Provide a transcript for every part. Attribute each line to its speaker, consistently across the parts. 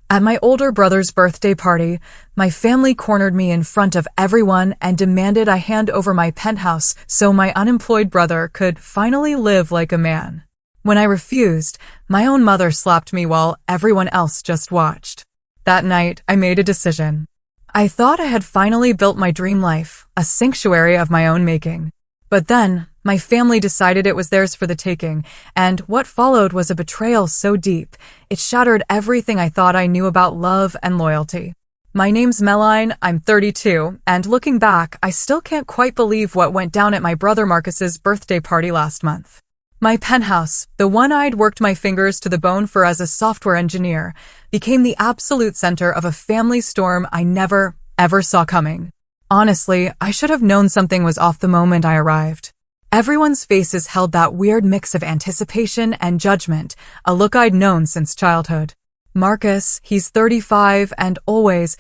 Speaker 1: At my older brother's birthday party, my family cornered me in front of everyone and demanded I hand over my penthouse so my unemployed brother could finally live like a man. When I refused, my own mother slapped me while everyone else just watched. That night, I made a decision. I thought I had finally built my dream life, a sanctuary of my own making. But then, my family decided it was theirs for the taking, and what followed was a betrayal so deep, it shattered everything I thought I knew about love and loyalty. My name's Meline, I'm 32, and looking back, I still can't quite believe what went down at my brother Marcus's birthday party last month. My penthouse, the one I'd worked my fingers to the bone for as a software engineer, became the absolute center of a family storm I never, ever saw coming. Honestly, I should have known something was off the moment I arrived. Everyone's faces held that weird mix of anticipation and judgment, a look I'd known since childhood. Marcus, he's 35 and always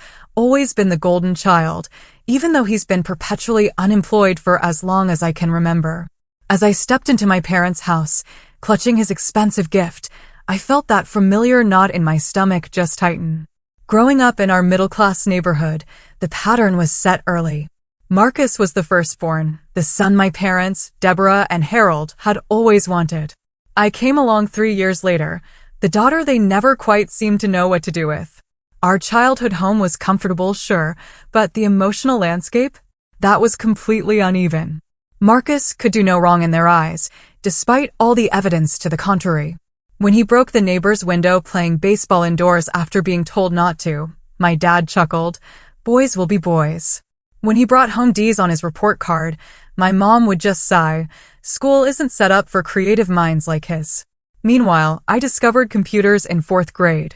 Speaker 1: been the golden child, even though he's been perpetually unemployed for as long as I can remember. As I stepped into my parents' house, clutching his expensive gift, I felt that familiar knot in my stomach just tighten. Growing up in our middle-class neighborhood, the pattern was set early. Marcus was the firstborn, the son my parents, Deborah and Harold, had always wanted. I came along 3 years later, the daughter they never quite seemed to know what to do with. Our childhood home was comfortable, sure, but the emotional landscape? That was completely uneven. Marcus could do no wrong in their eyes, despite all the evidence to the contrary. When he broke the neighbor's window playing baseball indoors after being told not to, my dad chuckled, "Boys will be boys." When he brought home D's on his report card, my mom would just sigh, "School isn't set up for creative minds like his." Meanwhile, I discovered computers in 4th grade.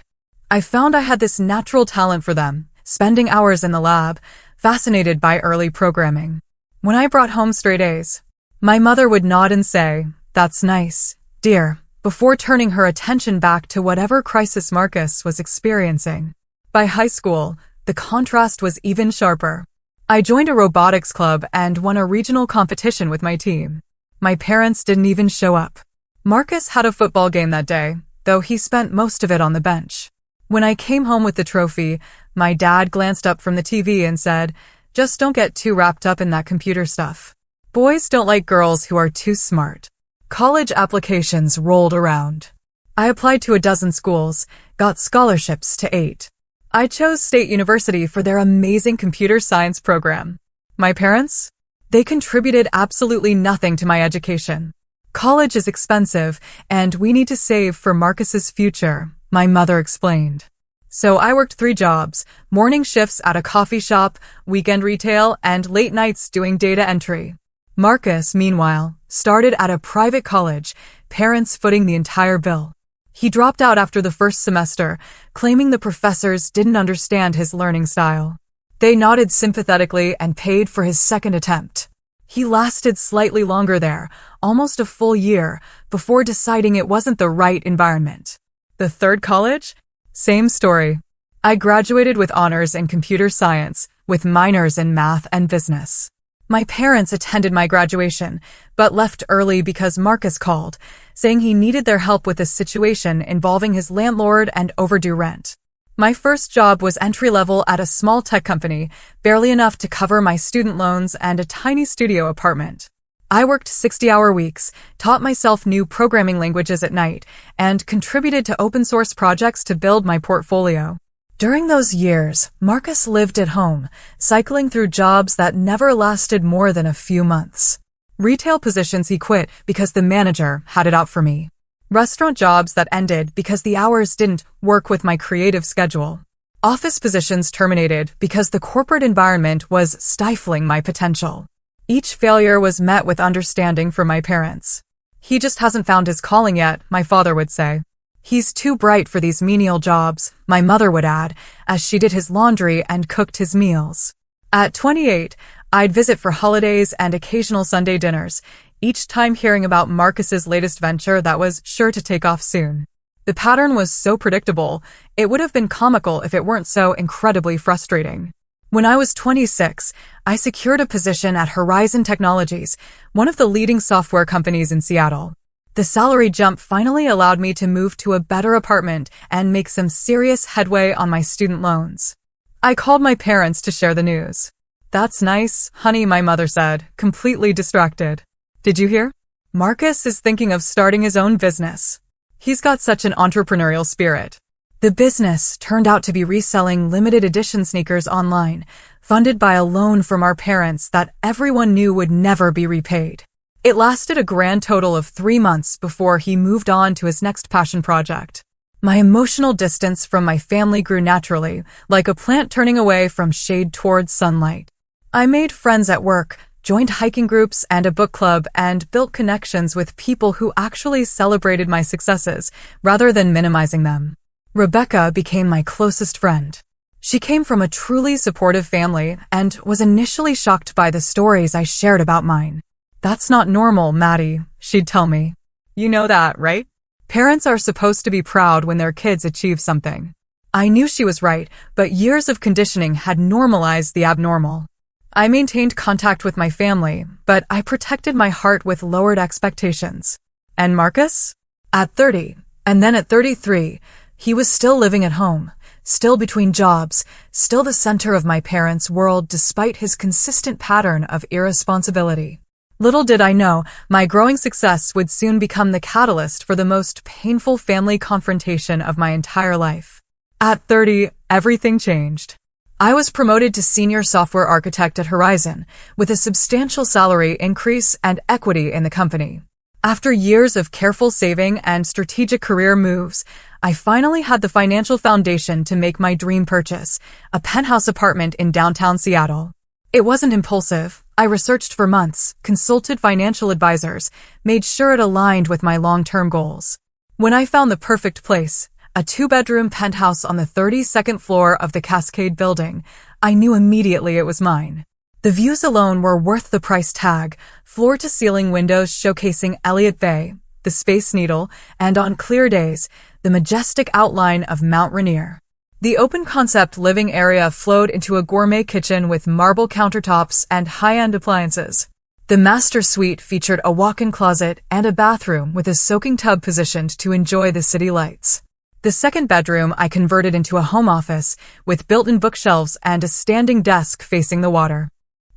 Speaker 1: I found I had this natural talent for them, spending hours in the lab, fascinated by early programming. When I brought home straight A's, my mother would nod and say, "That's nice, dear," before turning her attention back to whatever crisis Marcus was experiencing. By high school, the contrast was even sharper. I joined a robotics club and won a regional competition with my team. My parents didn't even show up. Marcus had a football game that day, though he spent most of it on the bench. When I came home with the trophy, my dad glanced up from the TV and said, "Just don't get too wrapped up in that computer stuff. Boys don't like girls who are too smart." College applications rolled around. I applied to a dozen schools, got scholarships to 8. I chose State University for their amazing computer science program. My parents? They contributed absolutely nothing to my education. "College is expensive, and we need to save for Marcus's future," my mother explained. So I worked 3 jobs, morning shifts at a coffee shop, weekend retail, and late nights doing data entry. Marcus, meanwhile, started at a private college, parents footing the entire bill. He dropped out after the first semester, claiming the professors didn't understand his learning style. They nodded sympathetically and paid for his second attempt. He lasted slightly longer there, almost a full year, before deciding it wasn't the right environment. The third college? Same story. I graduated with honors in computer science, with minors in math and business. My parents attended my graduation, but left early because Marcus called, saying he needed their help with a situation involving his landlord and overdue rent. My first job was entry-level at a small tech company, barely enough to cover my student loans and a tiny studio apartment. I worked 60-hour weeks, taught myself new programming languages at night, and contributed to open-source projects to build my portfolio. During those years, Marcus lived at home, cycling through jobs that never lasted more than a few months. Retail positions he quit because the manager had it out for me. Restaurant jobs that ended because the hours didn't work with my creative schedule. Office positions terminated because the corporate environment was stifling my potential. Each failure was met with understanding from my parents. "He just hasn't found his calling yet," my father would say. "He's too bright for these menial jobs," my mother would add, as she did his laundry and cooked his meals. At 28, I'd visit for holidays and occasional Sunday dinners, each time hearing about Marcus's latest venture that was sure to take off soon. The pattern was so predictable, it would have been comical if it weren't so incredibly frustrating. When I was 26, I secured a position at Horizon Technologies, one of the leading software companies in Seattle. The salary jump finally allowed me to move to a better apartment and make some serious headway on my student loans. I called my parents to share the news. "That's nice, honey," my mother said, completely distracted. "Did you hear? Marcus is thinking of starting his own business. He's got such an entrepreneurial spirit." The business turned out to be reselling limited edition sneakers online, funded by a loan from our parents that everyone knew would never be repaid. It lasted a grand total of 3 months before he moved on to his next passion project. My emotional distance from my family grew naturally, like a plant turning away from shade towards sunlight. I made friends at work, joined hiking groups and a book club, and built connections with people who actually celebrated my successes rather than minimizing them. Rebecca became my closest friend. She came from a truly supportive family and was initially shocked by the stories I shared about mine. "That's not normal, Maddie," she'd tell me. "You know that, right? Parents are supposed to be proud when their kids achieve something." I knew she was right, but years of conditioning had normalized the abnormal. I maintained contact with my family, but I protected my heart with lowered expectations. And Marcus? At 30, and then at 33, he was still living at home, still between jobs, still the center of my parents' world despite his consistent pattern of irresponsibility. Little did I know, my growing success would soon become the catalyst for the most painful family confrontation of my entire life. At 30, everything changed. I was promoted to senior software architect at Horizon, with a substantial salary increase and equity in the company. After years of careful saving and strategic career moves, I finally had the financial foundation to make my dream purchase, a penthouse apartment in downtown Seattle. It wasn't impulsive. I researched for months, consulted financial advisors, made sure it aligned with my long-term goals. When I found the perfect place, a 2-bedroom penthouse on the 32nd floor of the Cascade building, I knew immediately it was mine. The views alone were worth the price tag, floor-to-ceiling windows showcasing Elliott Bay, the Space Needle, and on clear days, the majestic outline of Mount Rainier. The open-concept living area flowed into a gourmet kitchen with marble countertops and high-end appliances. The master suite featured a walk-in closet and a bathroom with a soaking tub positioned to enjoy the city lights. The second bedroom I converted into a home office with built-in bookshelves and a standing desk facing the water.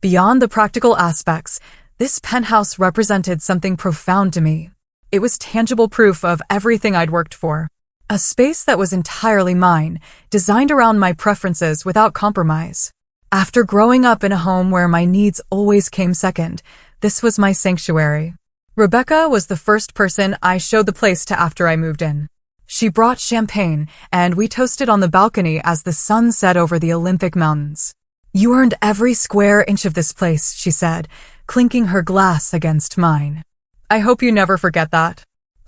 Speaker 1: Beyond the practical aspects, this penthouse represented something profound to me. It was tangible proof of everything I'd worked for. A space that was entirely mine, designed around my preferences without compromise. After growing up in a home where my needs always came second, this was my sanctuary. Rebecca was the first person I showed the place to after I moved in. She brought champagne, and we toasted on the balcony as the sun set over the Olympic Mountains. "You earned every square inch of this place," she said, clinking her glass against mine. "I hope you never forget that."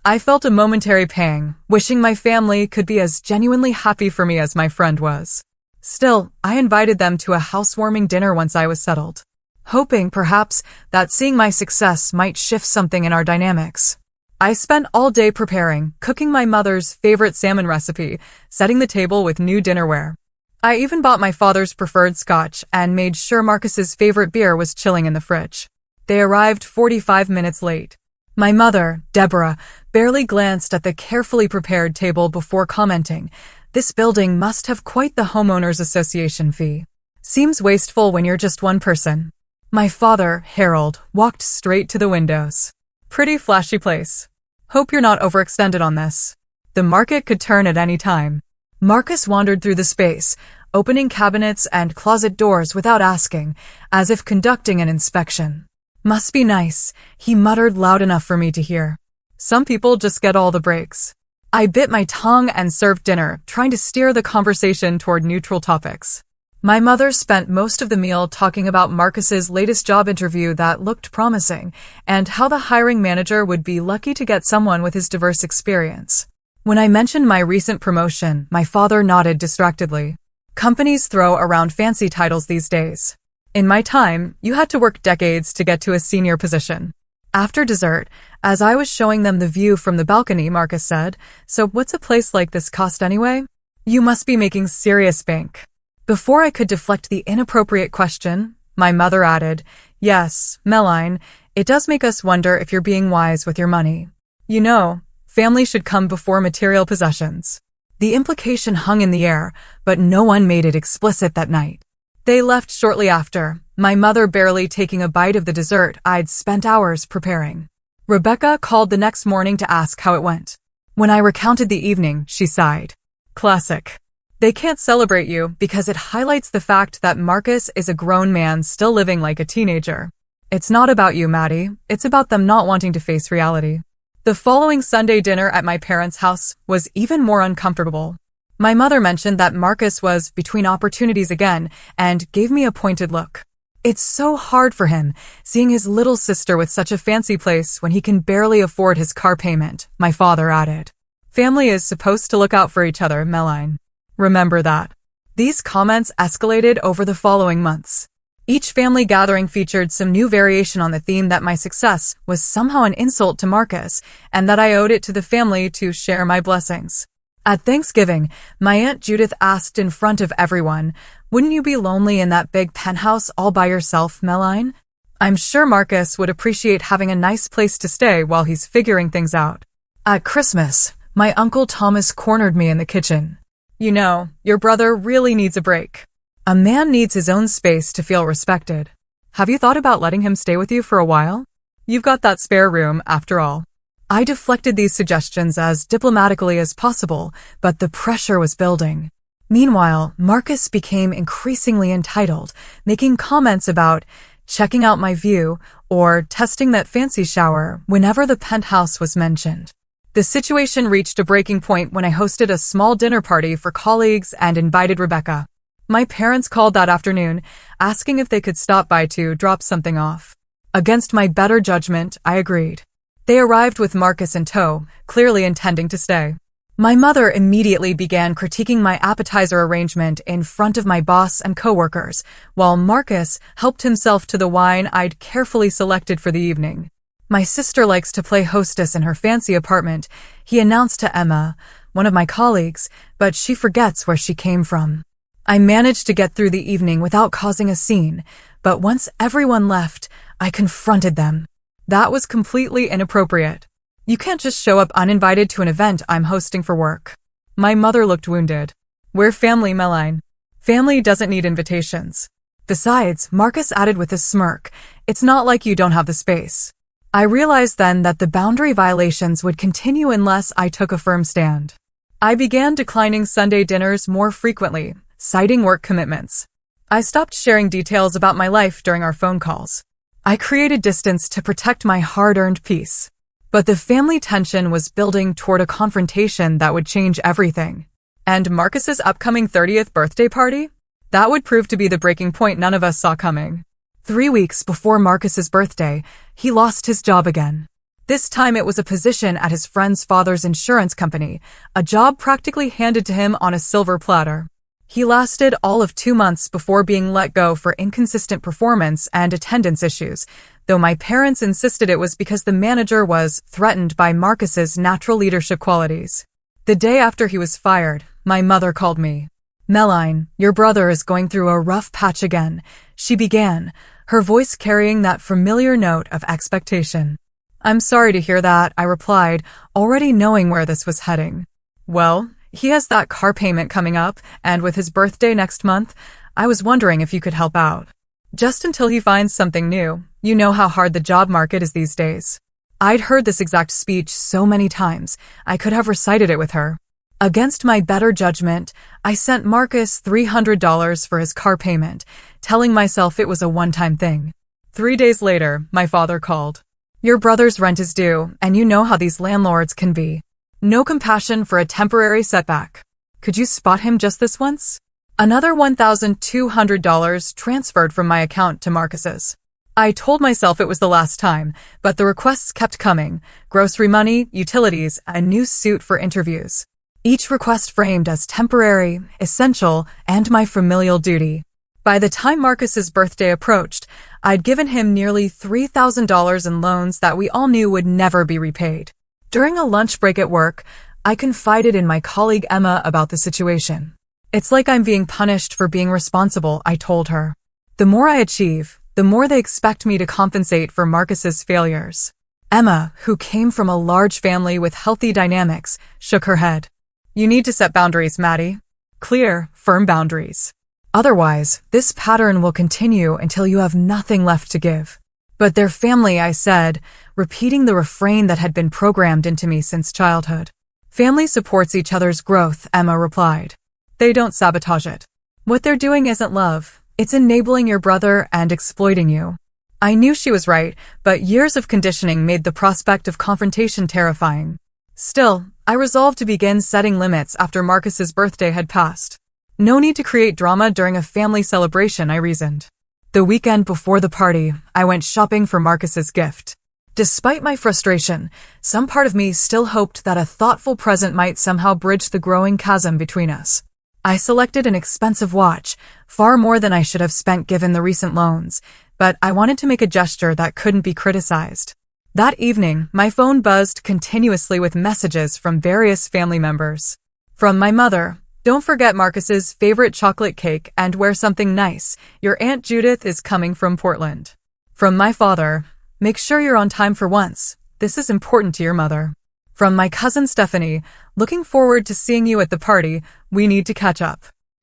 Speaker 1: I felt a momentary pang, wishing my family could be as genuinely happy for me as my friend was. Still, I invited them to a housewarming dinner once I was settled, hoping, perhaps, that seeing my success might shift something in our dynamics. I spent all day preparing, cooking my mother's favorite salmon recipe, setting the table with new dinnerware. I even bought my father's preferred scotch and made sure Marcus's favorite beer was chilling in the fridge. They arrived 45 minutes late. My mother, Deborah, barely glanced at the carefully prepared table before commenting, "This building must have quite the homeowners association fee. Seems wasteful when you're just one person." My father, Harold, walked straight to the windows. "Pretty flashy place. Hope you're not overextended on this. The market could turn at any time." Marcus wandered through the space, opening cabinets and closet doors without asking, as if conducting an inspection. "Must be nice," he muttered loud enough for me to hear. "Some people just get all the breaks." I bit my tongue and served dinner, trying to steer the conversation toward neutral topics. My mother spent most of the meal talking about Marcus's latest job interview that looked promising, and how the hiring manager would be lucky to get someone with his diverse experience. When I mentioned my recent promotion, my father nodded distractedly. Companies throw around fancy titles these days. In my time, you had to work decades to get to a senior position. After dessert, as I was showing them the view from the balcony, Marcus said, "So what's a place like this cost anyway? You must be making serious bank." Before I could deflect the inappropriate question, my mother added, "Yes, Meline, it does make us wonder if you're being wise with your money. You know, family should come before material possessions. The implication hung in the air, but no one made it explicit that night. They left shortly after, my mother barely taking a bite of the dessert I'd spent hours preparing. Rebecca called the next morning to ask how it went. When I recounted the evening, she sighed. Classic. They can't celebrate you because it highlights the fact that Marcus is a grown man still living like a teenager. It's not about you, Maddie. It's about them not wanting to face reality. The following Sunday dinner at my parents' house was even more uncomfortable. My mother mentioned that Marcus was between opportunities again and gave me a pointed look. It's so hard for him, seeing his little sister with such a fancy place when he can barely afford his car payment, my father added. Family is supposed to look out for each other, Meline. Remember that. These comments escalated over the following months. Each family gathering featured some new variation on the theme that my success was somehow an insult to Marcus and that I owed it to the family to share my blessings. At Thanksgiving, my Aunt Judith asked in front of everyone, "Wouldn't you be lonely in that big penthouse all by yourself, Meline? I'm sure Marcus would appreciate having a nice place to stay while he's figuring things out." At Christmas, my Uncle Thomas cornered me in the kitchen. "You know, your brother really needs a break. A man needs his own space to feel respected. Have you thought about letting him stay with you for a while? You've got that spare room, after all." I deflected these suggestions as diplomatically as possible, but the pressure was building. Meanwhile, Marcus became increasingly entitled, making comments about checking out my view or testing that fancy shower whenever the penthouse was mentioned. The situation reached a breaking point when I hosted a small dinner party for colleagues and invited Rebecca. My parents called that afternoon, asking if they could stop by to drop something off. Against my better judgment, I agreed. They arrived with Marcus in tow, clearly intending to stay. My mother immediately began critiquing my appetizer arrangement in front of my boss and coworkers, while Marcus helped himself to the wine I'd carefully selected for the evening. "My sister likes to play hostess in her fancy apartment," he announced to Emma, one of my colleagues, "but she forgets where she came from." I managed to get through the evening without causing a scene, but once everyone left, I confronted them. That was completely inappropriate. You can't just show up uninvited to an event I'm hosting for work. My mother looked wounded. "We're family, Meline. Family doesn't need invitations." Besides, Marcus added with a smirk, "It's not like you don't have the space." I realized then that the boundary violations would continue unless I took a firm stand. I began declining Sunday dinners more frequently, citing work commitments. I stopped sharing details about my life during our phone calls. I created distance to protect my hard-earned peace. But the family tension was building toward a confrontation that would change everything. And Marcus's upcoming 30th birthday party? That would prove to be the breaking point none of us saw coming. 3 weeks before Marcus's birthday, he lost his job again. This time it was a position at his friend's father's insurance company, a job practically handed to him on a silver platter. He lasted all of 2 months before being let go for inconsistent performance and attendance issues, though my parents insisted it was because the manager was threatened by Marcus's natural leadership qualities. The day after he was fired, my mother called me. "Meline, your brother is going through a rough patch again," she began, her voice carrying that familiar note of expectation. "I'm sorry to hear that," I replied, already knowing where this was heading. "Well, he has that car payment coming up, and with his birthday next month, I was wondering if you could help out. Just until he finds something new. You know how hard the job market is these days." I'd heard this exact speech so many times, I could have recited it with her. Against my better judgment, I sent Marcus $300 for his car payment, telling myself it was a one-time thing. 3 days later, my father called. "Your brother's rent is due, and you know how these landlords can be. No compassion for a temporary setback. Could you spot him just this once?" Another $1,200 transferred from my account to Marcus's. I told myself it was the last time, but the requests kept coming. Grocery money, utilities, a new suit for interviews. Each request framed as temporary, essential, and my familial duty. By the time Marcus's birthday approached, I'd given him nearly $3,000 in loans that we all knew would never be repaid. During a lunch break at work, I confided in my colleague Emma about the situation. "It's like I'm being punished for being responsible," I told her. "The more I achieve, the more they expect me to compensate for Marcus's failures." Emma, who came from a large family with healthy dynamics, shook her head. You need to set boundaries, Maddie. Clear, firm boundaries. Otherwise, this pattern will continue until you have nothing left to give. But they're family, I said, repeating the refrain that had been programmed into me since childhood. Family supports each other's growth, Emma replied. They don't sabotage it. What they're doing isn't love. It's enabling your brother and exploiting you. I knew she was right, but years of conditioning made the prospect of confrontation terrifying. Still, I resolved to begin setting limits after Marcus's birthday had passed. No need to create drama during a family celebration, I reasoned. The weekend before the party, I went shopping for Marcus's gift. Despite my frustration, some part of me still hoped that a thoughtful present might somehow bridge the growing chasm between us. I selected an expensive watch, far more than I should have spent given the recent loans, but I wanted to make a gesture that couldn't be criticized. That evening, my phone buzzed continuously with messages from various family members. From my mother, don't forget Marcus's favorite chocolate cake and wear something nice. Your Aunt Judith is coming from Portland. From my father, make sure you're on time for once. This is important to your mother. From my cousin Stephanie, looking forward to seeing you at the party. We need to catch up.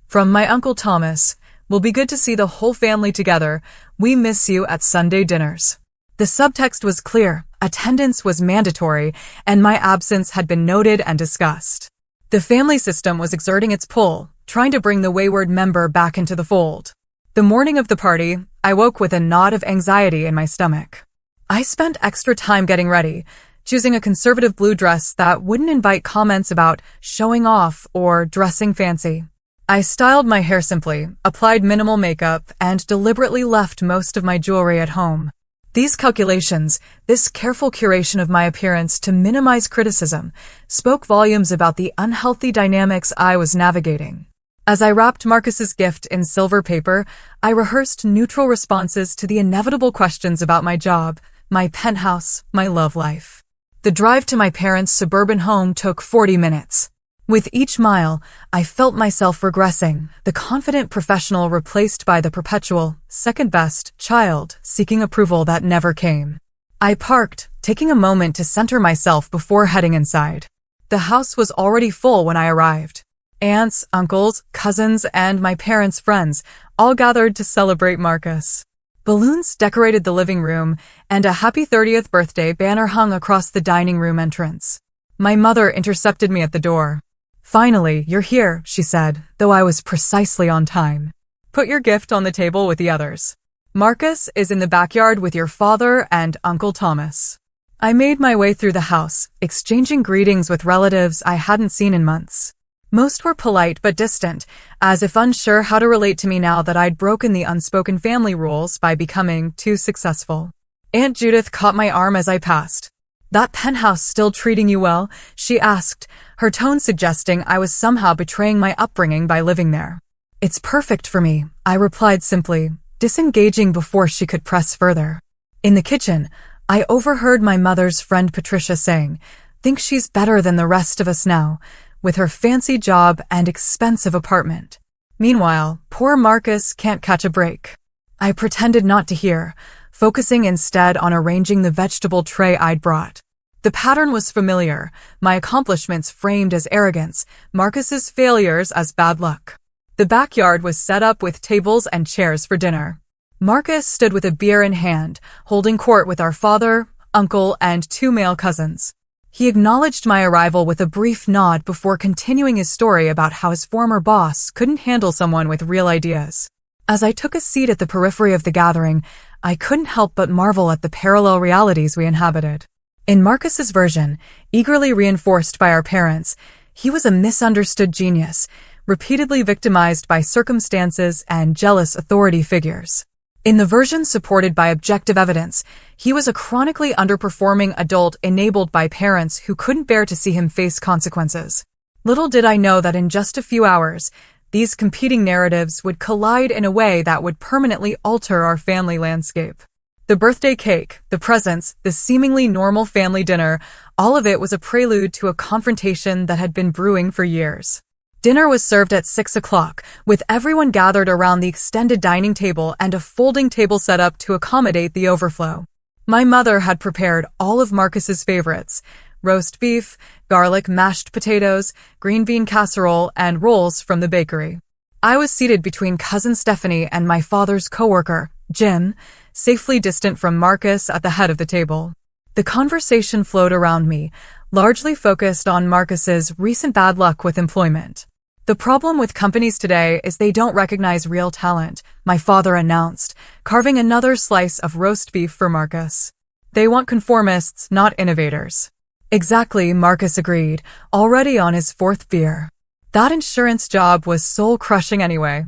Speaker 1: From my Uncle Thomas, will be good to see the whole family together. We miss you at Sunday dinners. The subtext was clear. Attendance was mandatory, and my absence had been noted and discussed. The family system was exerting its pull, trying to bring the wayward member back into the fold. The morning of the party, I woke with a knot of anxiety in my stomach. I spent extra time getting ready, choosing a conservative blue dress that wouldn't invite comments about showing off or dressing fancy. I styled my hair simply, applied minimal makeup, and deliberately left most of my jewelry at home. These calculations, this careful curation of my appearance to minimize criticism, spoke volumes about the unhealthy dynamics I was navigating. As I wrapped Marcus's gift in silver paper, I rehearsed neutral responses to the inevitable questions about my job, my penthouse, my love life. The drive to my parents' suburban home took 40 minutes. With each mile, I felt myself regressing, the confident professional replaced by the perpetual, second-best child seeking approval that never came. I parked, taking a moment to center myself before heading inside. The house was already full when I arrived. Aunts, uncles, cousins, and my parents' friends all gathered to celebrate Marcus. Balloons decorated the living room, and a happy 30th birthday banner hung across the dining room entrance. My mother intercepted me at the door. Finally, you're here, she said, though I was precisely on time. Put your gift on the table with the others. Marcus is in the backyard with your father and Uncle Thomas. I made my way through the house, exchanging greetings with relatives I hadn't seen in months. Most were polite but distant, as if unsure how to relate to me now that I'd broken the unspoken family rules by becoming too successful. Aunt Judith caught my arm as I passed. That penthouse still treating you well? She asked, her tone suggesting I was somehow betraying my upbringing by living there. It's perfect for me, I replied simply, disengaging before she could press further. In the kitchen, I overheard my mother's friend Patricia saying, think she's better than the rest of us now, with her fancy job and expensive apartment. Meanwhile, poor Marcus can't catch a break. I pretended not to hear, focusing instead on arranging the vegetable tray I'd brought. The pattern was familiar, my accomplishments framed as arrogance, Marcus's failures as bad luck. The backyard was set up with tables and chairs for dinner. Marcus stood with a beer in hand, holding court with our father, uncle, and 2 male cousins. He acknowledged my arrival with a brief nod before continuing his story about how his former boss couldn't handle someone with real ideas. As I took a seat at the periphery of the gathering, I couldn't help but marvel at the parallel realities we inhabited. In Marcus's version, eagerly reinforced by our parents, he was a misunderstood genius, repeatedly victimized by circumstances and jealous authority figures. In the version supported by objective evidence, he was a chronically underperforming adult enabled by parents who couldn't bear to see him face consequences. Little did I know that in just a few hours, these competing narratives would collide in a way that would permanently alter our family landscape. The birthday cake, the presents, the seemingly normal family dinner, all of it was a prelude to a confrontation that had been brewing for years. Dinner was served at 6 o'clock, with everyone gathered around the extended dining table and a folding table set up to accommodate the overflow. My mother had prepared all of Marcus's favorites: roast beef, garlic mashed potatoes, green bean casserole, and rolls from the bakery. I was seated between cousin Stephanie and my father's coworker, Jim, safely distant from Marcus at the head of the table. The conversation flowed around me, largely focused on Marcus's recent bad luck with employment. The problem with companies today is they don't recognize real talent, my father announced, carving another slice of roast beef for Marcus. They want conformists, not innovators. Exactly, Marcus agreed, already on his fourth beer. That insurance job was soul-crushing anyway.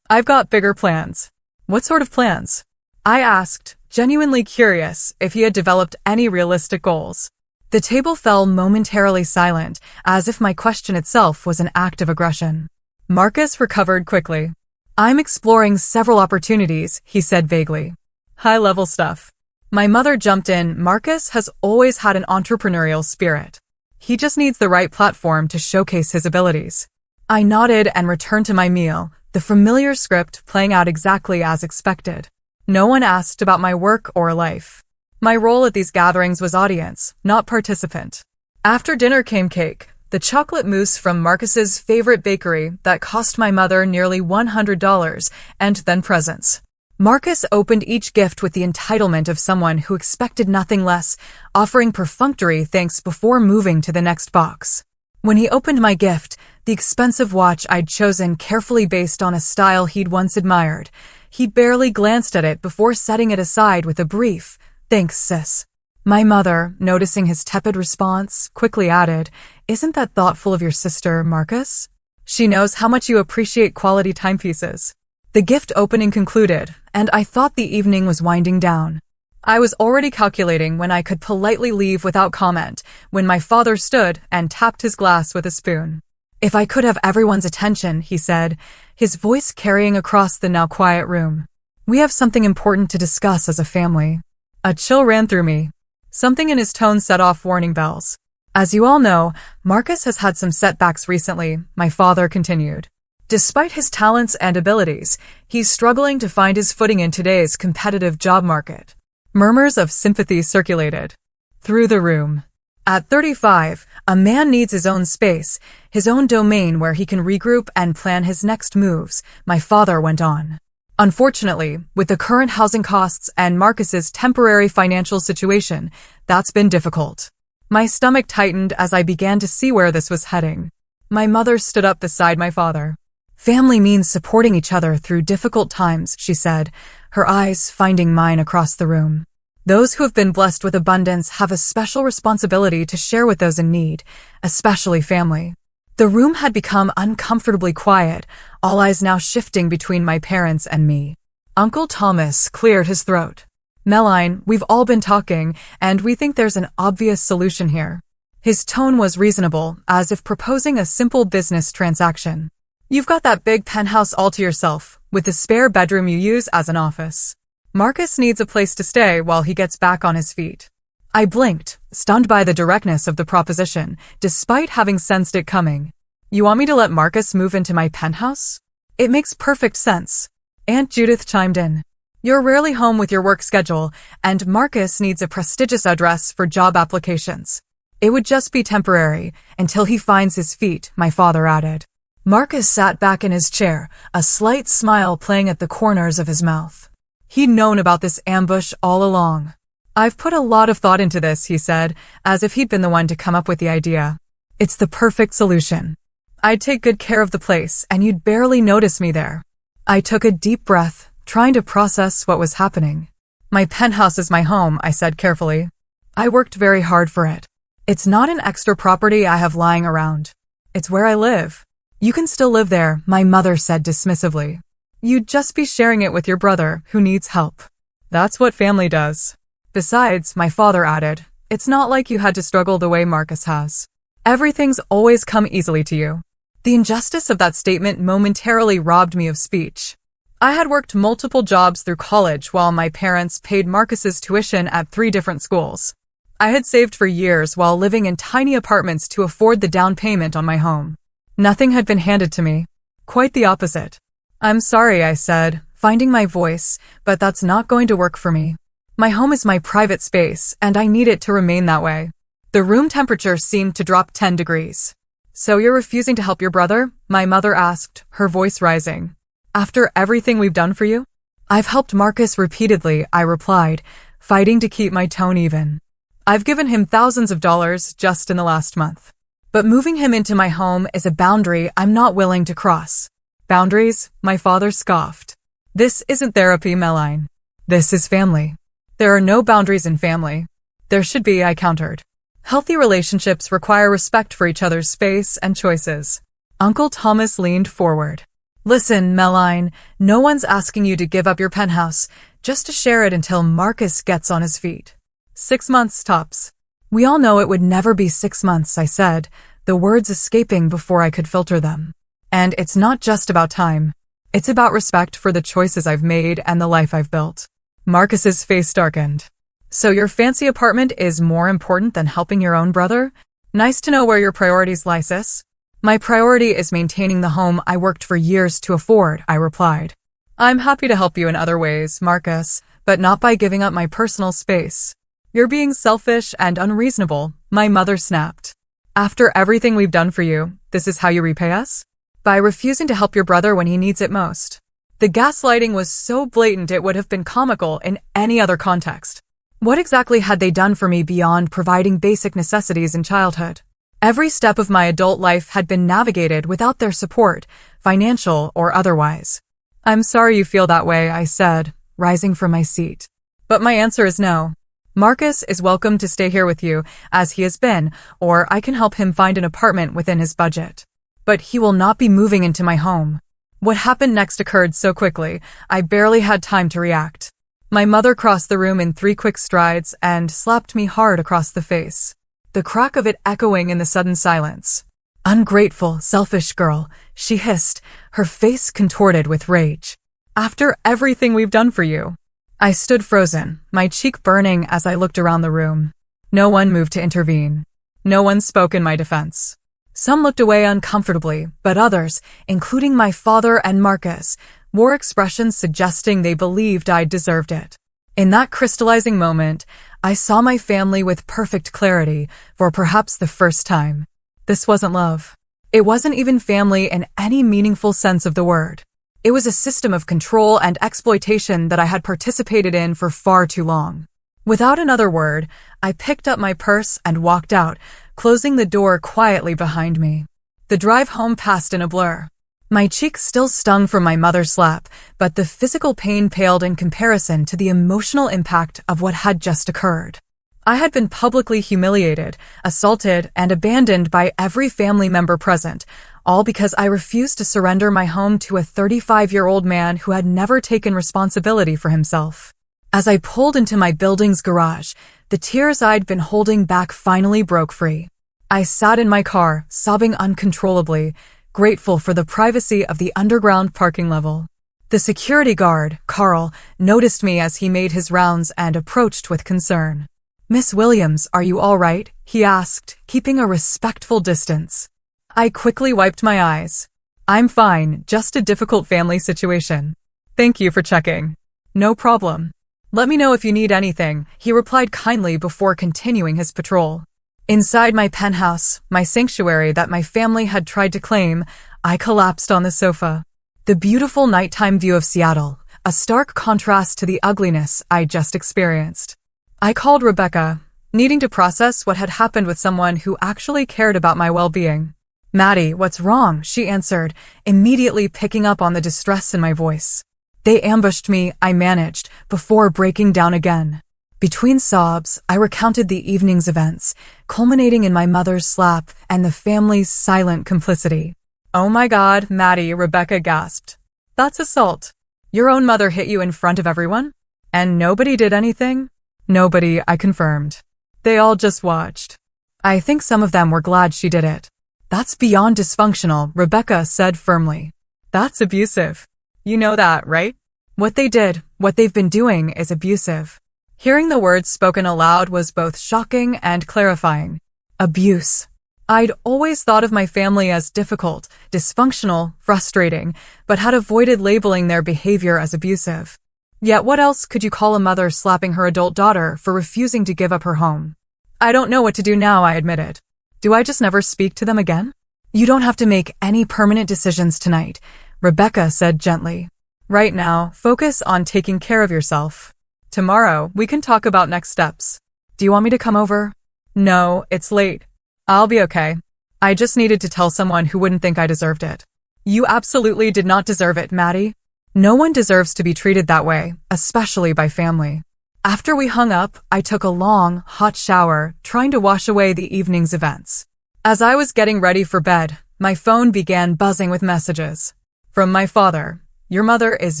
Speaker 1: I've got bigger plans. What sort of plans? I asked, genuinely curious if he had developed any realistic goals. The table fell momentarily silent, as if my question itself was an act of aggression. Marcus recovered quickly. I'm exploring several opportunities, he said vaguely. High-level stuff. My mother jumped in. Marcus has always had an entrepreneurial spirit. He just needs the right platform to showcase his abilities. I nodded and returned to my meal, the familiar script playing out exactly as expected. No one asked about my work or life. My role at these gatherings was audience, not participant. After dinner came cake, the chocolate mousse from Marcus's favorite bakery that cost my mother nearly $100, and then presents. Marcus opened each gift with the entitlement of someone who expected nothing less, offering perfunctory thanks before moving to the next box. When he opened my gift, the expensive watch I'd chosen carefully based on a style he'd once admired, he barely glanced at it before setting it aside with a brief, "Thanks, sis." My mother, noticing his tepid response, quickly added, "Isn't that thoughtful of your sister, Marcus? She knows how much you appreciate quality timepieces." The gift opening concluded, and I thought the evening was winding down. I was already calculating when I could politely leave without comment, when my father stood and tapped his glass with a spoon. "If I could have everyone's attention," he said, his voice carrying across the now quiet room. "We have something important to discuss as a family." A chill ran through me. Something in his tone set off warning bells. "As you all know, Marcus has had some setbacks recently," my father continued. "Despite his talents and abilities, he's struggling to find his footing in today's competitive job market." Murmurs of sympathy circulated through the room. At 35, a man needs his own space, his own domain where he can regroup and plan his next moves, my father went on. Unfortunately, with the current housing costs and Marcus's temporary financial situation, that's been difficult. My stomach tightened as I began to see where this was heading. My mother stood up beside my father. "Family means supporting each other through difficult times," she said, her eyes finding mine across the room. "Those who have been blessed with abundance have a special responsibility to share with those in need, especially family." The room had become uncomfortably quiet, all eyes now shifting between my parents and me. Uncle Thomas cleared his throat. "Meline, we've all been talking, and we think there's an obvious solution here." His tone was reasonable, as if proposing a simple business transaction. "You've got that big penthouse all to yourself, with the spare bedroom you use as an office. Marcus needs a place to stay while he gets back on his feet." I blinked, stunned by the directness of the proposition, despite having sensed it coming. "You want me to let Marcus move into my penthouse? It makes perfect sense." Aunt Judith chimed in. "You're rarely home with your work schedule, and Marcus needs a prestigious address for job applications. It would just be temporary, until he finds his feet," my father added. Marcus sat back in his chair, a slight smile playing at the corners of his mouth. He'd known about this ambush all along. "I've put a lot of thought into this," he said, as if he'd been the one to come up with the idea. "It's the perfect solution. I'd take good care of the place, and you'd barely notice me there." I took a deep breath, trying to process what was happening. "My penthouse is my home," I said carefully. "I worked very hard for it. It's not an extra property I have lying around. It's where I live." "You can still live there," my mother said dismissively. "You'd just be sharing it with your brother, who needs help. That's what family does. Besides," my father added, "it's not like you had to struggle the way Marcus has. Everything's always come easily to you." The injustice of that statement momentarily robbed me of speech. I had worked multiple jobs through college while my parents paid Marcus's tuition at 3 different schools. I had saved for years while living in tiny apartments to afford the down payment on my home. Nothing had been handed to me. Quite the opposite. "I'm sorry," I said, finding my voice, "but that's not going to work for me." My home is my private space, and I need it to remain that way. The room temperature seemed to drop 10 degrees. So you're refusing to help your brother? My mother asked, her voice rising. After everything we've done for you? I've helped Marcus repeatedly, I replied, fighting to keep my tone even. I've given him thousands of dollars just in the last month. But moving him into my home is a boundary I'm not willing to cross. Boundaries? My father scoffed. This isn't therapy, Meline. This is family. There are no boundaries in family. There should be, I countered. Healthy relationships require respect for each other's space and choices. Uncle Thomas leaned forward. Listen, Meline, no one's asking you to give up your penthouse, just to share it until Marcus gets on his feet. 6 months tops. We all know it would never be 6 months, I said, the words escaping before I could filter them. And it's not just about time. It's about respect for the choices I've made and the life I've built. Marcus's face darkened. So your fancy apartment is more important than helping your own brother? Nice to know where your priorities lie, sis. My priority is maintaining the home I worked for years to afford, I replied. I'm happy to help you in other ways, Marcus, but not by giving up my personal space. You're being selfish and unreasonable, my mother snapped. After everything we've done for you, this is how you repay us? By refusing to help your brother when he needs it most. The gaslighting was so blatant it would have been comical in any other context. What exactly had they done for me beyond providing basic necessities in childhood? Every step of my adult life had been navigated without their support, financial or otherwise. I'm sorry you feel that way, I said, rising from my seat. But my answer is no. Marcus is welcome to stay here with you, as he has been, or I can help him find an apartment within his budget. But he will not be moving into my home. What happened next occurred so quickly, I barely had time to react. My mother crossed the room in 3 quick strides and slapped me hard across the face. The crack of it echoing in the sudden silence. Ungrateful, selfish girl, she hissed, her face contorted with rage. After everything we've done for you. I stood frozen, my cheek burning as I looked around the room. No one moved to intervene. No one spoke in my defense. Some looked away uncomfortably, but others, including my father and Marcus, wore expressions suggesting they believed I deserved it. In that crystallizing moment, I saw my family with perfect clarity for perhaps the first time. This wasn't love. It wasn't even family in any meaningful sense of the word. It was a system of control and exploitation that I had participated in for far too long. Without another word, I picked up my purse and walked out, closing the door quietly behind me. The drive home passed in a blur. My cheeks still stung from my mother's slap, but the physical pain paled in comparison to the emotional impact of what had just occurred. I had been publicly humiliated, assaulted, and abandoned by every family member present, all because I refused to surrender my home to a 35-year-old man who had never taken responsibility for himself. As I pulled into my building's garage, the tears I'd been holding back finally broke free. I sat in my car, sobbing uncontrollably, grateful for the privacy of the underground parking level. The security guard, Carl, noticed me as he made his rounds and approached with concern. Miss Williams, are you all right? He asked, keeping a respectful distance. I quickly wiped my eyes. I'm fine, just a difficult family situation. Thank you for checking. No problem. Let me know if you need anything, he replied kindly before continuing his patrol. Inside my penthouse, my sanctuary that my family had tried to claim, I collapsed on the sofa. The beautiful nighttime view of Seattle, a stark contrast to the ugliness I'd just experienced. I called Rebecca, needing to process what had happened with someone who actually cared about my well-being. Maddie, what's wrong? She answered, immediately picking up on the distress in my voice. They ambushed me, I managed, before breaking down again. Between sobs, I recounted the evening's events, culminating in my mother's slap and the family's silent complicity. Oh my God, Maddie, Rebecca gasped. That's assault. Your own mother hit you in front of everyone? And nobody did anything? Nobody, I confirmed. They all just watched. I think some of them were glad she did it. That's beyond dysfunctional, Rebecca said firmly. That's abusive. You know that, right? What they did, what they've been doing is abusive. Hearing the words spoken aloud was both shocking and clarifying. Abuse. I'd always thought of my family as difficult, dysfunctional, frustrating, but had avoided labeling their behavior as abusive. Yet what else could you call a mother slapping her adult daughter for refusing to give up her home? I don't know what to do now, I admitted. Do I just never speak to them again? You don't have to make any permanent decisions tonight, Rebecca said gently. Right now, focus on taking care of yourself. Tomorrow, we can talk about next steps. Do you want me to come over? No, it's late. I'll be okay. I just needed to tell someone who wouldn't think I deserved it. You absolutely did not deserve it, Maddie. No one deserves to be treated that way, especially by family. After we hung up, I took a long, hot shower, trying to wash away the evening's events. As I was getting ready for bed, my phone began buzzing with messages. From my father, your mother is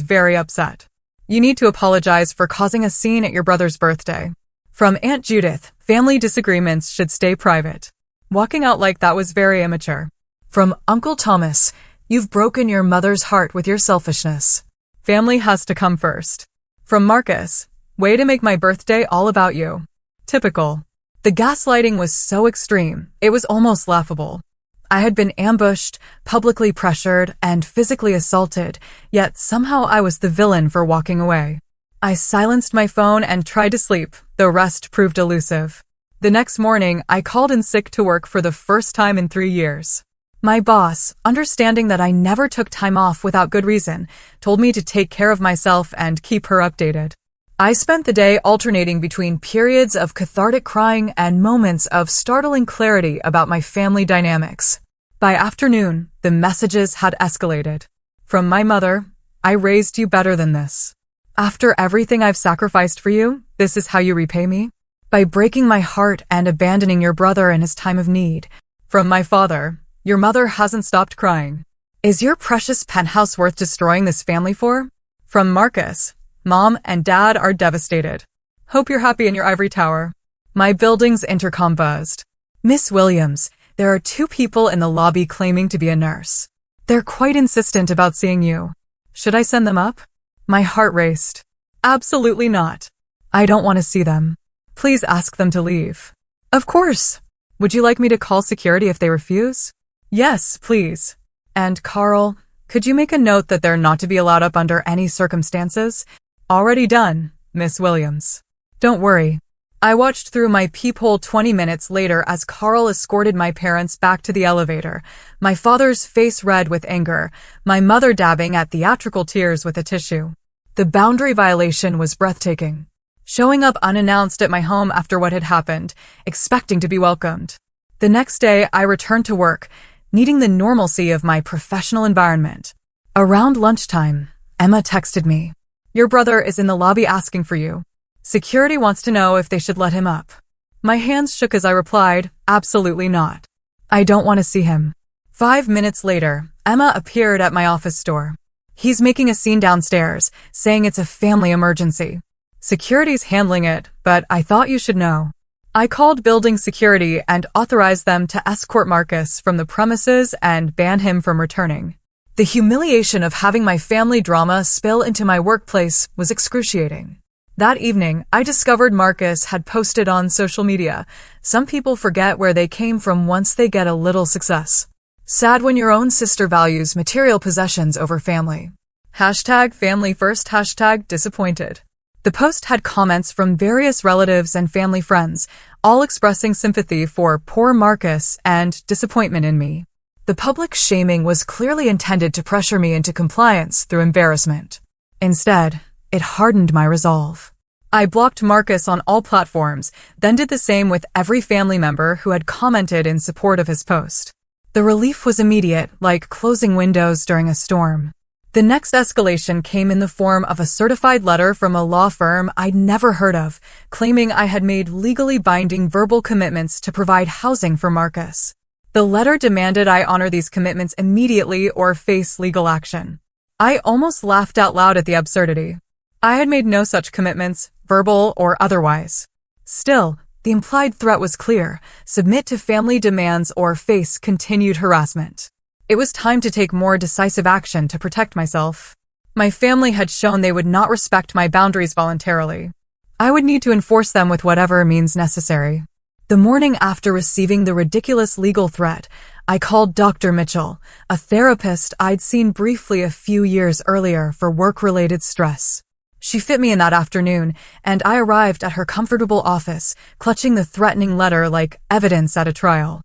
Speaker 1: very upset. You need to apologize for causing a scene at your brother's birthday. From Aunt Judith, family disagreements should stay private. Walking out like that was very immature. From Uncle Thomas, you've broken your mother's heart with your selfishness. Family has to come first. From Marcus, way to make my birthday all about you. Typical. The gaslighting was so extreme, it was almost laughable. I had been ambushed, publicly pressured, and physically assaulted, yet somehow I was the villain for walking away. I silenced my phone and tried to sleep, though rest proved elusive. The next morning, I called in sick to work for the first time in 3 years. My boss, understanding that I never took time off without good reason, told me to take care of myself and keep her updated. I spent the day alternating between periods of cathartic crying and moments of startling clarity about my family dynamics. By afternoon, the messages had escalated. From my mother, I raised you better than this. After everything I've sacrificed for you, this is how you repay me? By breaking my heart and abandoning your brother in his time of need. From my father, your mother hasn't stopped crying. Is your precious penthouse worth destroying this family for? From Marcus, Mom and Dad are devastated. Hope you're happy in your ivory tower. My building's intercom buzzed. Miss Williams, there are 2 people in the lobby claiming to be a nurse. They're quite insistent about seeing you. Should I send them up? My heart raced. Absolutely not. I don't want to see them. Please ask them to leave. Of course. Would you like me to call security if they refuse? Yes, please. And Carl, could you make a note that they're not to be allowed up under any circumstances? Already done, Miss Williams. Don't worry. I watched through my peephole 20 minutes later as Carl escorted my parents back to the elevator, my father's face red with anger, my mother dabbing at theatrical tears with a tissue. The boundary violation was breathtaking. Showing up unannounced at my home after what had happened, expecting to be welcomed. The next day, I returned to work, needing the normalcy of my professional environment. Around lunchtime, Emma texted me. Your brother is in the lobby asking for you. Security wants to know if they should let him up. My hands shook as I replied, absolutely not. I don't want to see him. 5 minutes later, Emma appeared at my office door. He's making a scene downstairs, saying it's a family emergency. Security's handling it, but I thought you should know. I called building security and authorized them to escort Marcus from the premises and ban him from returning. The humiliation of having my family drama spill into my workplace was excruciating. That evening, I discovered Marcus had posted on social media. Some people forget where they came from once they get a little success. Sad when your own sister values material possessions over family. #family first, #disappointed. The post had comments from various relatives and family friends, all expressing sympathy for poor Marcus and disappointment in me. The public shaming was clearly intended to pressure me into compliance through embarrassment. Instead, it hardened my resolve. I blocked Marcus on all platforms, then did the same with every family member who had commented in support of his post. The relief was immediate, like closing windows during a storm. The next escalation came in the form of a certified letter from a law firm I'd never heard of, claiming I had made legally binding verbal commitments to provide housing for Marcus. The letter demanded I honor these commitments immediately or face legal action. I almost laughed out loud at the absurdity. I had made no such commitments, verbal or otherwise. Still, the implied threat was clear: submit to family demands or face continued harassment. It was time to take more decisive action to protect myself. My family had shown they would not respect my boundaries voluntarily. I would need to enforce them with whatever means necessary. The morning after receiving the ridiculous legal threat, I called Dr. Mitchell, a therapist I'd seen briefly a few years earlier for work-related stress. She fit me in that afternoon, and I arrived at her comfortable office, clutching the threatening letter like evidence at a trial.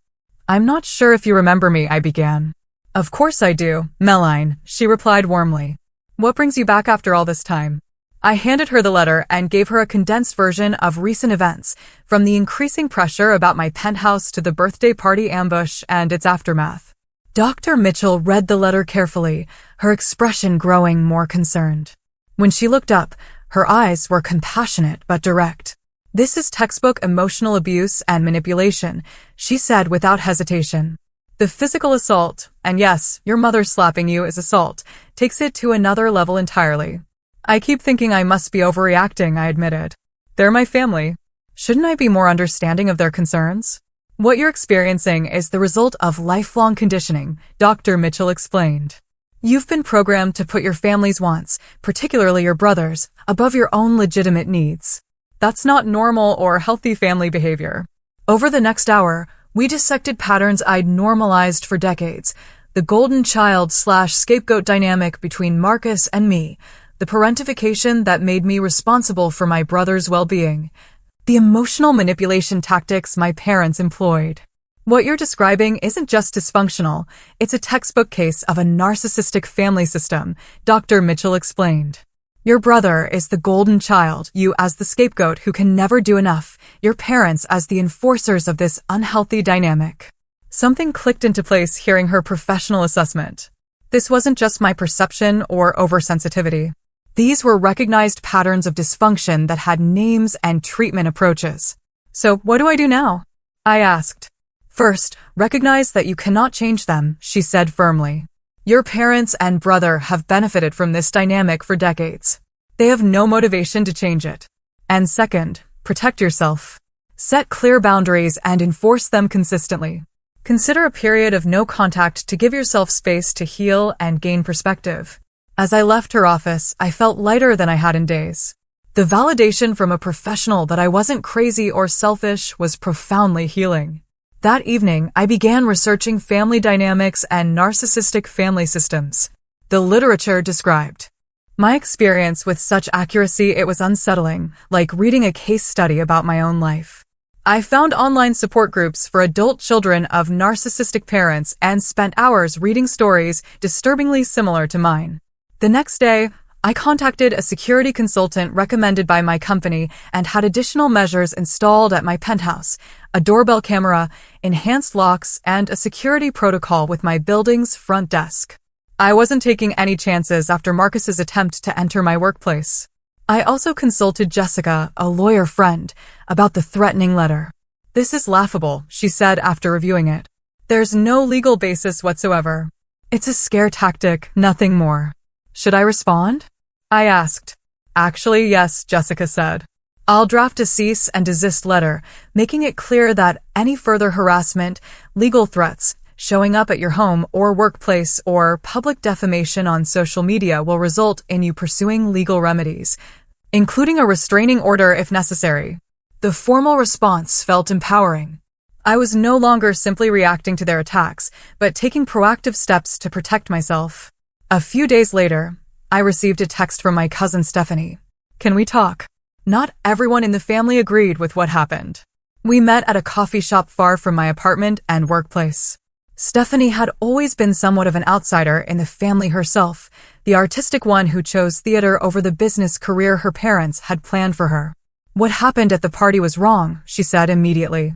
Speaker 1: "I'm not sure if you remember me," I began. "Of course I do, Meline," she replied warmly. "What brings you back after all this time?" I handed her the letter and gave her a condensed version of recent events, from the increasing pressure about my penthouse to the birthday party ambush and its aftermath. Dr. Mitchell read the letter carefully, her expression growing more concerned. When she looked up, her eyes were compassionate but direct. "This is textbook emotional abuse and manipulation," she said without hesitation. "The physical assault, and yes, your mother slapping you is assault, takes it to another level entirely." "I keep thinking I must be overreacting," I admitted. "They're my family. Shouldn't I be more understanding of their concerns?" "What you're experiencing is the result of lifelong conditioning," Dr. Mitchell explained. "You've been programmed to put your family's wants, particularly your brother's, above your own legitimate needs. That's not normal or healthy family behavior." Over the next hour, we dissected patterns I'd normalized for decades, the golden child/scapegoat dynamic between Marcus and me, the parentification that made me responsible for my brother's well-being, the emotional manipulation tactics my parents employed. "What you're describing isn't just dysfunctional, it's a textbook case of a narcissistic family system," Dr. Mitchell explained. "Your brother is the golden child, you as the scapegoat who can never do enough, your parents as the enforcers of this unhealthy dynamic." Something clicked into place hearing her professional assessment. This wasn't just my perception or oversensitivity. These were recognized patterns of dysfunction that had names and treatment approaches. "So what do I do now?" I asked. "First, recognize that you cannot change them," she said firmly. "Your parents and brother have benefited from this dynamic for decades. They have no motivation to change it. And second, protect yourself. Set clear boundaries and enforce them consistently. Consider a period of no contact to give yourself space to heal and gain perspective." As I left her office, I felt lighter than I had in days. The validation from a professional that I wasn't crazy or selfish was profoundly healing. That evening, I began researching family dynamics and narcissistic family systems. The literature described my experience with such accuracy it was unsettling, like reading a case study about my own life. I found online support groups for adult children of narcissistic parents and spent hours reading stories disturbingly similar to mine. The next day, I contacted a security consultant recommended by my company and had additional measures installed at my penthouse, a doorbell camera, enhanced locks, and a security protocol with my building's front desk. I wasn't taking any chances after Marcus's attempt to enter my workplace. I also consulted Jessica, a lawyer friend, about the threatening letter. "This is laughable," she said after reviewing it. "There's no legal basis whatsoever. It's a scare tactic, nothing more." "Should I respond?" I asked. "Actually, yes," Jessica said. "I'll draft a cease and desist letter, making it clear that any further harassment, legal threats, showing up at your home or workplace, or public defamation on social media will result in you pursuing legal remedies, including a restraining order if necessary." The formal response felt empowering. I was no longer simply reacting to their attacks, but taking proactive steps to protect myself. A few days later, I received a text from my cousin Stephanie. "Can we talk?" Not everyone in the family agreed with what happened. We met at a coffee shop far from my apartment and workplace. Stephanie had always been somewhat of an outsider in the family herself, the artistic one who chose theater over the business career her parents had planned for her. "What happened at the party was wrong," she said immediately.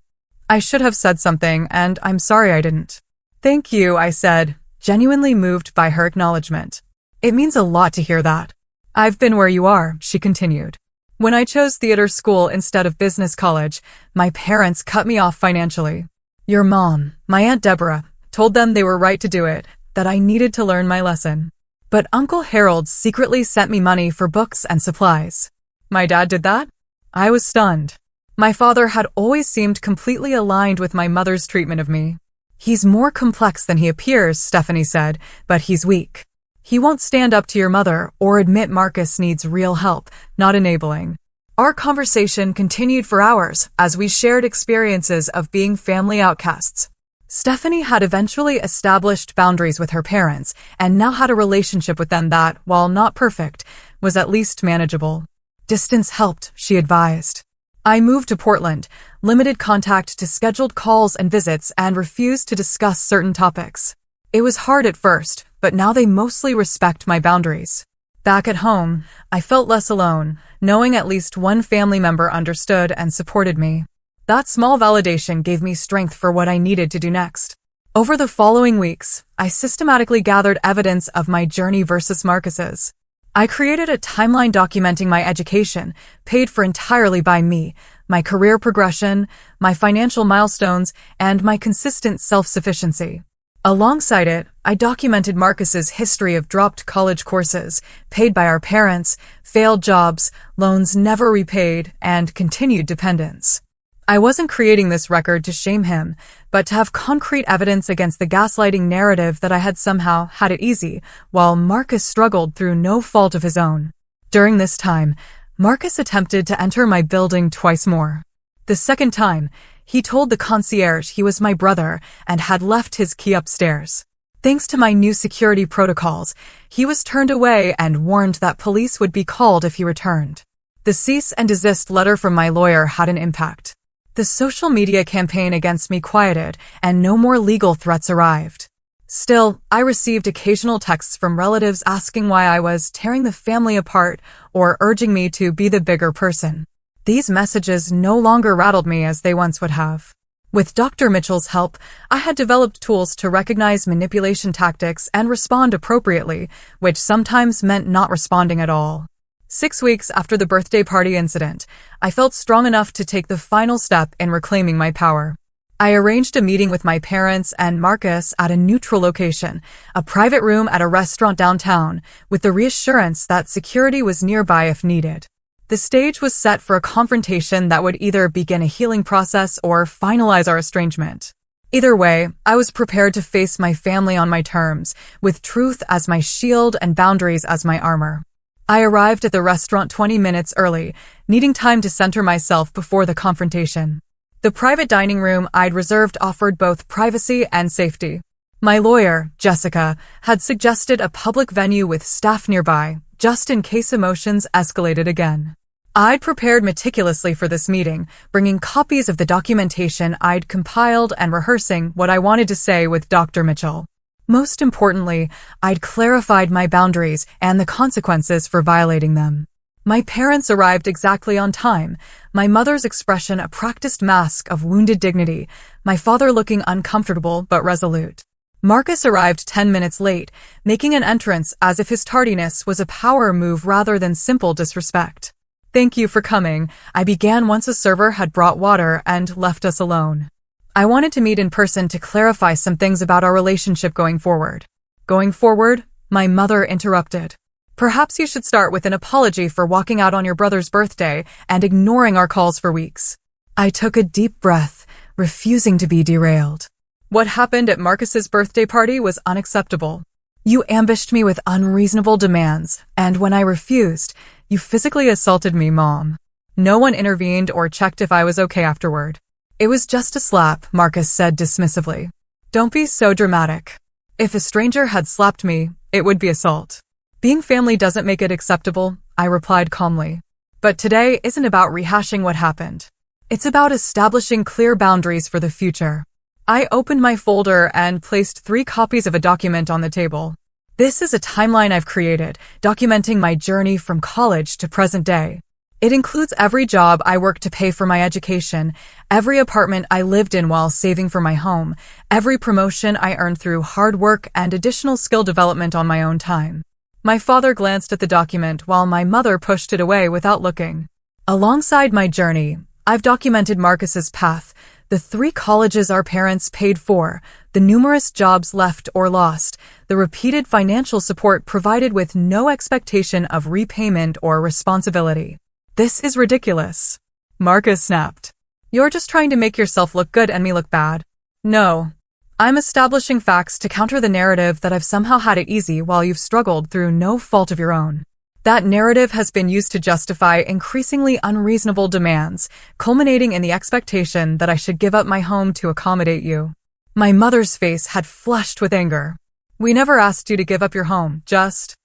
Speaker 1: "I should have said something, and I'm sorry I didn't." "Thank you," I said, genuinely moved by her acknowledgement. "It means a lot to hear that." "I've been where you are," she continued. "When I chose theater school instead of business college, my parents cut me off financially. Your mom, my Aunt Deborah, told them they were right to do it, that I needed to learn my lesson. But Uncle Harold secretly sent me money for books and supplies." "My dad did that?" I was stunned. My father had always seemed completely aligned with my mother's treatment of me. "He's more complex than he appears," Stephanie said, "but he's weak. He won't stand up to your mother or admit Marcus needs real help, not enabling." Our conversation continued for hours as we shared experiences of being family outcasts. Stephanie had eventually established boundaries with her parents and now had a relationship with them that, while not perfect, was at least manageable. Distance helped, she advised. I moved to Portland, limited contact to scheduled calls and visits, and refused to discuss certain topics. It was hard at first, but now they mostly respect my boundaries. Back at home, I felt less alone, knowing at least one family member understood and supported me. That small validation gave me strength for what I needed to do next. Over the following weeks, I systematically gathered evidence of my journey versus Marcus's. I created a timeline documenting my education, paid for entirely by me, my career progression, my financial milestones, and my consistent self-sufficiency. Alongside it, I documented Marcus's history of dropped college courses, paid by our parents, failed jobs, loans never repaid, and continued dependence. I wasn't creating this record to shame him, but to have concrete evidence against the gaslighting narrative that I had somehow had it easy, while Marcus struggled through no fault of his own. During this time, Marcus attempted to enter my building twice more. The second time, he told the concierge he was my brother and had left his key upstairs. Thanks to my new security protocols, he was turned away and warned that police would be called if he returned. The cease and desist letter from my lawyer had an impact. The social media campaign against me quieted, and no more legal threats arrived. Still, I received occasional texts from relatives asking why I was tearing the family apart or urging me to be the bigger person. These messages no longer rattled me as they once would have. With Dr. Mitchell's help, I had developed tools to recognize manipulation tactics and respond appropriately, which sometimes meant not responding at all. 6 weeks after the birthday party incident, I felt strong enough to take the final step in reclaiming my power. I arranged a meeting with my parents and Marcus at a neutral location, a private room at a restaurant downtown, with the reassurance that security was nearby if needed. The stage was set for a confrontation that would either begin a healing process or finalize our estrangement. Either way, I was prepared to face my family on my terms, with truth as my shield and boundaries as my armor. I arrived at the restaurant 20 minutes early, needing time to center myself before the confrontation. The private dining room I'd reserved offered both privacy and safety. My lawyer, Jessica, had suggested a public venue with staff nearby, just in case emotions escalated again. I'd prepared meticulously for this meeting, bringing copies of the documentation I'd compiled and rehearsing what I wanted to say with Dr. Mitchell. Most importantly, I'd clarified my boundaries and the consequences for violating them. My parents arrived exactly on time, my mother's expression a practiced mask of wounded dignity, my father looking uncomfortable but resolute. Marcus arrived 10 minutes late, making an entrance as if his tardiness was a power move rather than simple disrespect. "Thank you for coming," I began once a server had brought water and left us alone. I wanted to meet in person to clarify some things about our relationship going forward. Going forward, my mother interrupted. "Perhaps you should start with an apology for walking out on your brother's birthday and ignoring our calls for weeks." I took a deep breath, refusing to be derailed. "What happened at Marcus's birthday party was unacceptable. You ambushed me with unreasonable demands, and when I refused, you physically assaulted me, Mom. No one intervened or checked if I was okay afterward." "It was just a slap," Marcus said dismissively. "Don't be so dramatic. If a stranger had slapped me, it would be assault. Being family doesn't make it acceptable," I replied calmly. "But today isn't about rehashing what happened. It's about establishing clear boundaries for the future." I opened my folder and placed 3 copies of a document on the table. This is a timeline I've created, documenting my journey from college to present day. It includes every job I worked to pay for my education, every apartment I lived in while saving for my home, every promotion I earned through hard work and additional skill development on my own time. My father glanced at the document while my mother pushed it away without looking. Alongside my journey, I've documented Marcus's path, the 3 colleges our parents paid for, the numerous jobs left or lost, the repeated financial support provided with no expectation of repayment or responsibility. "This is ridiculous," Marcus snapped. "You're just trying to make yourself look good and me look bad." "No. I'm establishing facts to counter the narrative that I've somehow had it easy while you've struggled through no fault of your own. That narrative has been used to justify increasingly unreasonable demands, culminating in the expectation that I should give up my home to accommodate you." My mother's face had flushed with anger. "We never asked you to give up your home, just..."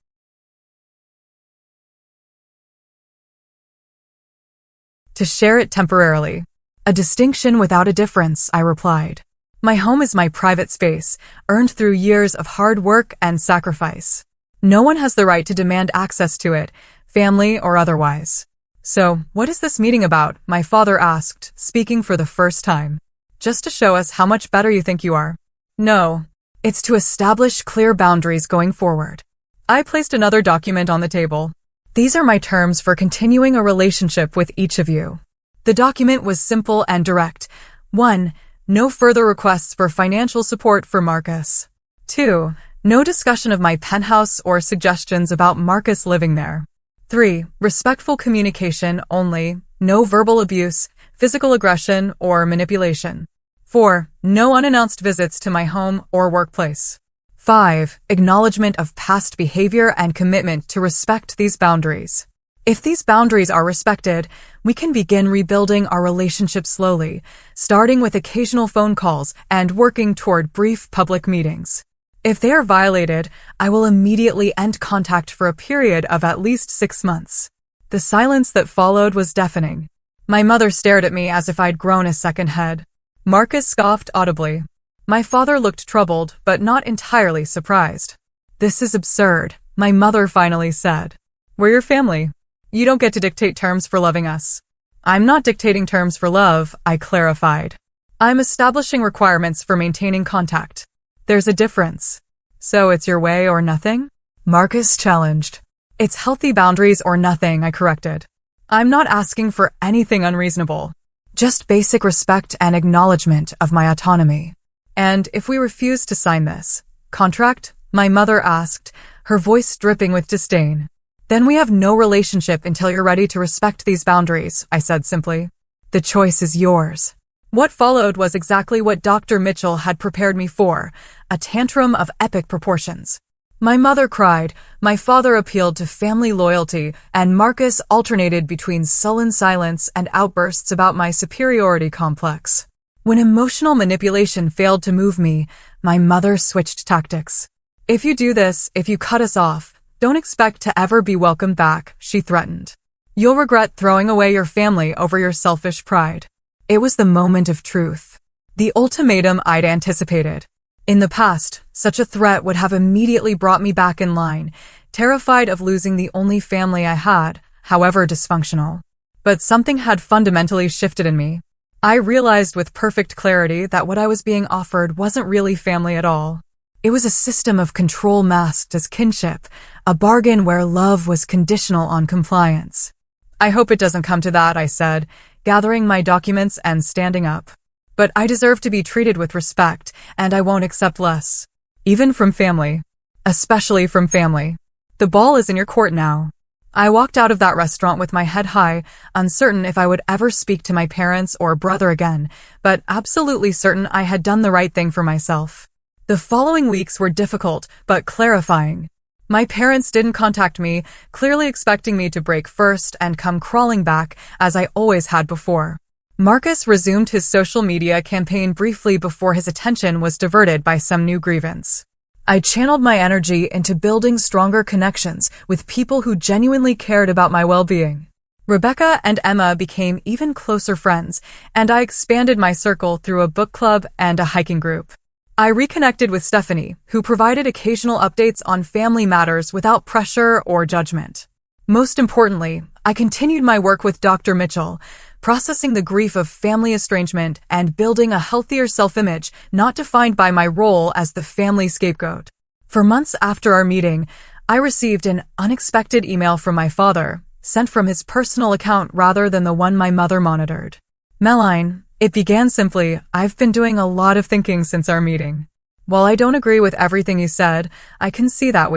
Speaker 1: To share it temporarily. A distinction without a difference, I replied. My home is my private space, earned through years of hard work and sacrifice. No one has the right to demand access to it, family or otherwise. So, what is this meeting about? My father asked, speaking for the first time. Just to show us how much better you think you are. No, it's to establish clear boundaries going forward. I placed another document on the table. These are my terms for continuing a relationship with each of you. The document was simple and direct. 1. No further requests for financial support for Marcus. 2. No discussion of my penthouse or suggestions about Marcus living there. 3. Respectful communication only, no verbal abuse, physical aggression, or manipulation. 4. No unannounced visits to my home or workplace. 5. Acknowledgement of past behavior and commitment to respect these boundaries. If these boundaries are respected, we can begin rebuilding our relationship slowly, starting with occasional phone calls and working toward brief public meetings. If they are violated, I will immediately end contact for a period of at least 6 months. The silence that followed was deafening. My mother stared at me as if I'd grown a second head. Marcus scoffed audibly. My father looked troubled, but not entirely surprised. This is absurd, my mother finally said. We're your family. You don't get to dictate terms for loving us. I'm not dictating terms for love, I clarified. I'm establishing requirements for maintaining contact. There's a difference. So it's your way or nothing? Marcus challenged. It's healthy boundaries or nothing, I corrected. I'm not asking for anything unreasonable. Just basic respect and acknowledgement of my autonomy. And if we refuse to sign this contract, my mother asked, her voice dripping with disdain. Then we have no relationship until you're ready to respect these boundaries, I said simply. The choice is yours. What followed was exactly what Dr. Mitchell had prepared me for, a tantrum of epic proportions. My mother cried, my father appealed to family loyalty, and Marcus alternated between sullen silence and outbursts about my superiority complex. When emotional manipulation failed to move me, my mother switched tactics. If you do this, if you cut us off, don't expect to ever be welcomed back, she threatened. You'll regret throwing away your family over your selfish pride. It was the moment of truth. The ultimatum I'd anticipated. In the past, such a threat would have immediately brought me back in line, terrified of losing the only family I had, however dysfunctional. But something had fundamentally shifted in me. I realized with perfect clarity that what I was being offered wasn't really family at all. It was a system of control masked as kinship, a bargain where love was conditional on compliance. I hope it doesn't come to that, I said, gathering my documents and standing up. But I deserve to be treated with respect, and I won't accept less. Even from family. Especially from family. The ball is in your court now. I walked out of that restaurant with my head high, uncertain if I would ever speak to my parents or brother again, but absolutely certain I had done the right thing for myself. The following weeks were difficult, but clarifying. My parents didn't contact me, clearly expecting me to break first and come crawling back, as I always had before. Marcus resumed his social media campaign briefly before his attention was diverted by some new grievance. I channeled my energy into building stronger connections with people who genuinely cared about my well-being. Rebecca and Emma became even closer friends, and I expanded my circle through a book club and a hiking group. I reconnected with Stephanie, who provided occasional updates on family matters without pressure or judgment. Most importantly, I continued my work with Dr. Mitchell, processing the grief of family estrangement and building a healthier self-image not defined by my role as the family scapegoat. For months after our meeting, I received an unexpected email from my father, sent from his personal account rather than the one my mother monitored. Meline, it began simply, I've been doing a lot of thinking since our meeting. While I don't agree with everything you said, I can see that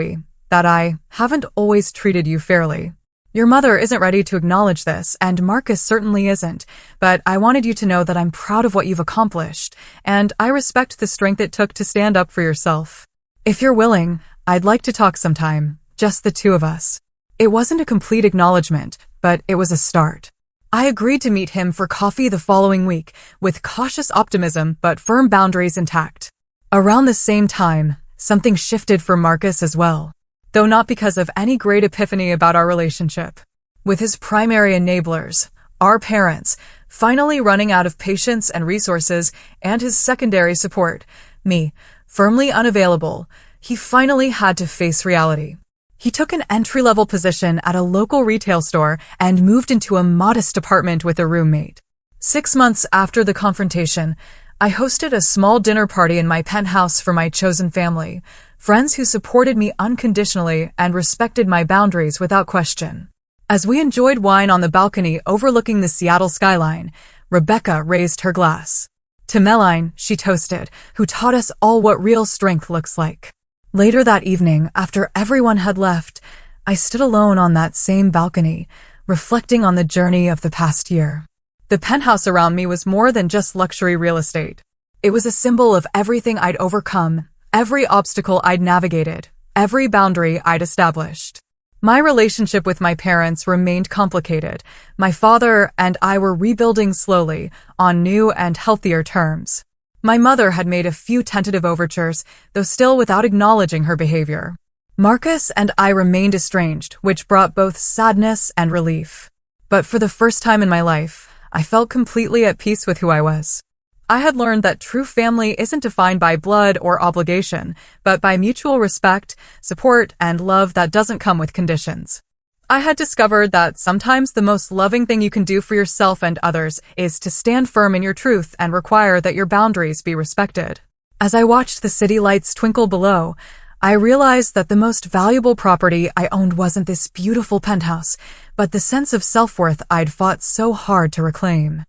Speaker 1: I haven't always treated you fairly. Your mother isn't ready to acknowledge this, and Marcus certainly isn't, but I wanted you to know that I'm proud of what you've accomplished, and I respect the strength it took to stand up for yourself. If you're willing, I'd like to talk sometime, just the two of us. It wasn't a complete acknowledgement, but it was a start. I agreed to meet him for coffee the following week, with cautious optimism but firm boundaries intact. Around the same time, something shifted for Marcus as well, though not because of any great epiphany about our relationship. With his primary enablers, Our parents, finally running out of patience and resources, and his secondary support, me, firmly unavailable, he finally had to face reality. He took an entry-level position at a local retail store and moved into a modest apartment with a roommate. 6 months after the confrontation, I hosted a small dinner party in my penthouse for my chosen family, friends who supported me unconditionally and respected my boundaries without question. As we enjoyed wine on the balcony overlooking the Seattle skyline, Rebecca raised her glass. To Meline, she toasted, who taught us all what real strength looks like. Later that evening, after everyone had left, I stood alone on that same balcony, reflecting on the journey of the past year. The penthouse around me was more than just luxury real estate. It was a symbol of everything I'd overcome, every obstacle I'd navigated, every boundary I'd established. My relationship with my parents remained complicated. My father and I were rebuilding slowly, on new and healthier terms. My mother had made a few tentative overtures, though still without acknowledging her behavior. Marcus and I remained estranged, which brought both sadness and relief. But for the first time in my life, I felt completely at peace with who I was. I had learned that true family isn't defined by blood or obligation, but by mutual respect, support, and love that doesn't come with conditions. I had discovered that sometimes the most loving thing you can do for yourself and others is to stand firm in your truth and require that your boundaries be respected. As I watched the city lights twinkle below, I realized that the most valuable property I owned wasn't this beautiful penthouse, but the sense of self-worth I'd fought so hard to reclaim.